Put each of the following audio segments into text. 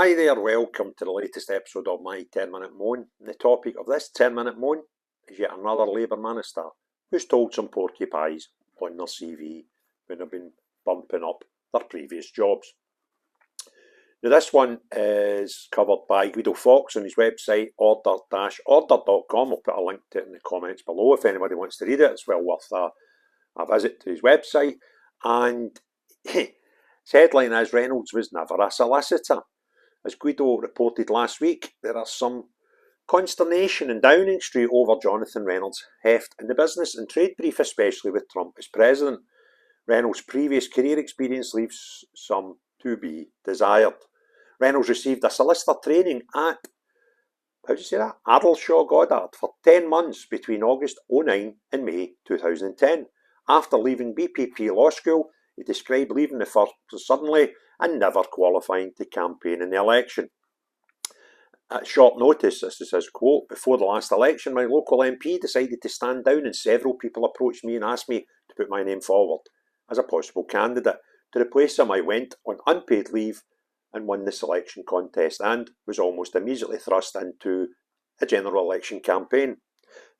Hi there, welcome to the latest episode of my 10-minute moan. The topic of this 10-minute moan is yet another Labour minister who's told some porcupines on their CV when they've been bumping up their previous jobs. Now this one is covered by Guido Fawkes on his website order-order.com. I'll put a link to it in the comments below if anybody wants to read it. It's well worth a visit to his website. And his headline is Reynolds was never a solicitor. As Guido reported last week, there is some consternation in Downing Street over Jonathan Reynolds' heft in the business and trade brief, especially with Trump as president. Reynolds' previous career experience leaves some to be desired. Reynolds received a solicitor training at, Addleshaw Goddard for 10 months between August 2009 and May 2010. After leaving BPP Law School, he described leaving the firm suddenly and never qualifying to campaign in the election. At short notice, this is his quote, "Before the last election, my local MP decided to stand down and several people approached me and asked me to put my name forward as a possible candidate. To replace him, I went on unpaid leave and won the selection contest and was almost immediately thrust into a general election campaign."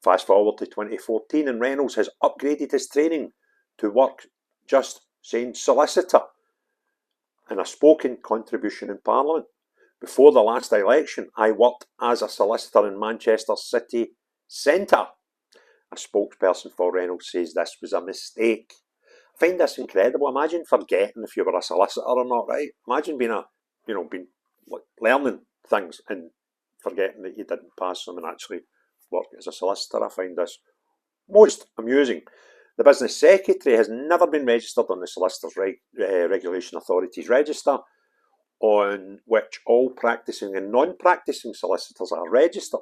Fast forward to 2014 and Reynolds has upgraded his training to work just saying solicitor and a spoken contribution in Parliament. Before the last election, I worked as a solicitor in Manchester City Centre. A spokesperson for Reynolds says this was a mistake. I find this incredible. Imagine forgetting if you were a solicitor or not, right? Imagine being learning things and forgetting that you didn't pass them and actually work as a solicitor. I find this most amusing. The Business Secretary has never been registered on the Solicitors Regulation Authority's register, on which all practising and non-practising solicitors are registered.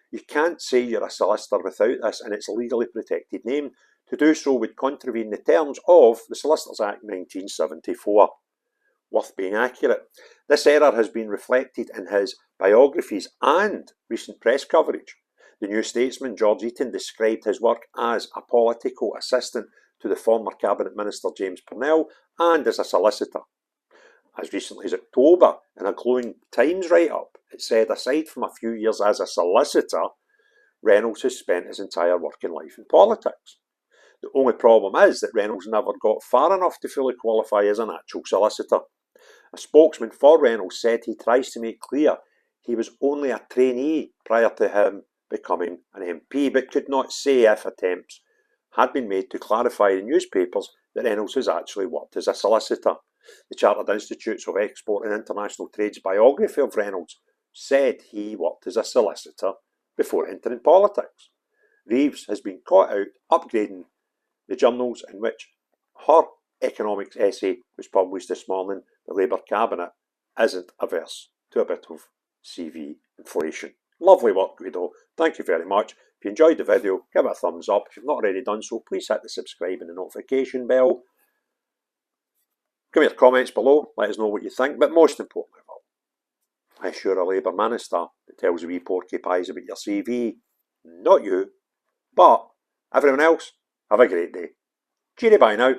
You can't say you're a solicitor without this, and it's a legally protected name. To do so would contravene the terms of the Solicitors Act 1974. Worth being accurate. This error has been reflected in his biographies and recent press coverage. The New Statesman, George Eaton, described his work as a political assistant to the former Cabinet Minister James Purnell and as a solicitor. As recently as October, in a glowing Times write-up, it said aside from a few years as a solicitor, Reynolds has spent his entire working life in politics. The only problem is that Reynolds never got far enough to fully qualify as an actual solicitor. A spokesman for Reynolds said he tries to make clear he was only a trainee prior to him becoming an MP, but could not say if attempts had been made to clarify in newspapers that Reynolds has actually worked as a solicitor. The Chartered Institutes of Export and International Trade's biography of Reynolds said he worked as a solicitor before entering politics. Reeves has been caught out upgrading the journals in which her economics essay was published this morning. The Labour Cabinet isn't averse to a bit of CV inflation. Lovely work, Guido. Thank you very much. If you enjoyed the video, give it a thumbs up. If you've not already done so, please hit the subscribe and the notification bell. Give me your comments below. Let us know what you think. But most importantly of all, I assure a Labour minister that tells the wee porcupines about your CV, not you, but everyone else, have a great day. Cheery bye now.